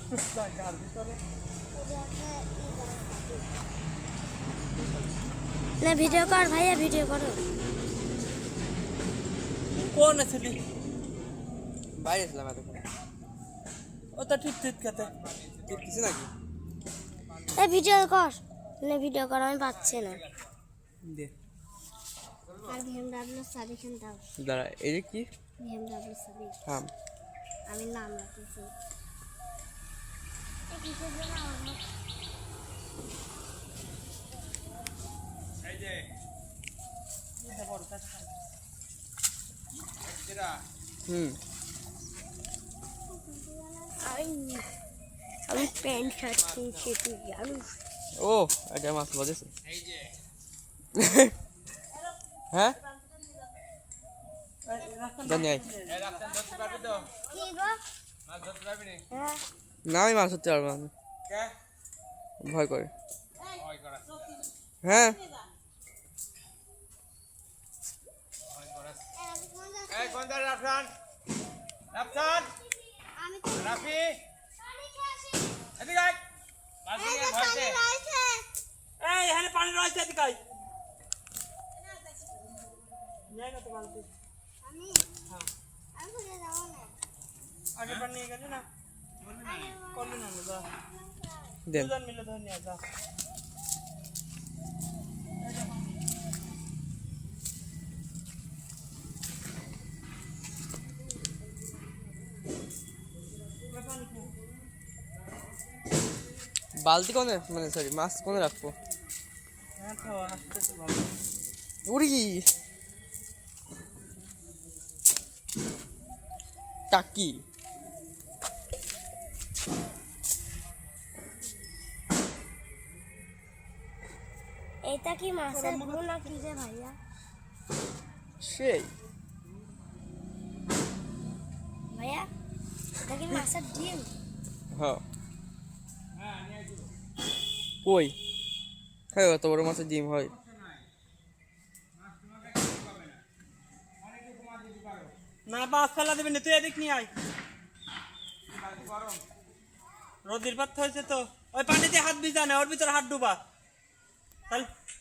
না ভিডিও কর ভাইয়া, ভিডিও করো। কোন আছিলি? বাইরে ছিলাম এতক্ষণ। ও তো ঠিক ঠিক খেতে ঠিক কিছু নাকি? এই ভিডিও কর, না ভিডিও কর, আমি পাচ্ছি না। দে আর ভিএমডব্লিউ সাবিখান দাও। দাঁড়া, এই যে কি? ভিএমডব্লিউ সাবি। থাম। আমি নাম রাখতেছি। এই কিসের জন্য আমার এই যে এটা বড় কাজ এরা আমি প্যান্ট শার্ট কিনছি, তুই জানিস? ও এটা মাছ বাজেছে। এই যে হ্যাঁ ধন্যবাদ। না আমি মাছ ধরতে পারবো না, ভয় করে। হ্যাঁ পানি রয়েছে এদিকে আগে পানি নিয়ে গেলে না করলি না দুজন মিলে ধরে নিয়ে যা। বালতি কোনে, মানে সরি মাছ কোনে রাখবো? উড়ি টাকি এটা কি মাছের ভুল না কি রে ভাইয়া? সেই ভাইয়া এটা কি মাছের ডিম? হ্যাঁ কই হ্যাঁ এত বড় মাছের ডিম হয়? না মাছ ফেলা দেবেন, তুই এদিক নিয়ে আয়। রোদির পাত হয়েছে তো, ওই পানিতে হাত ভিজা না, ওর ভিতরে হাত ডুবা।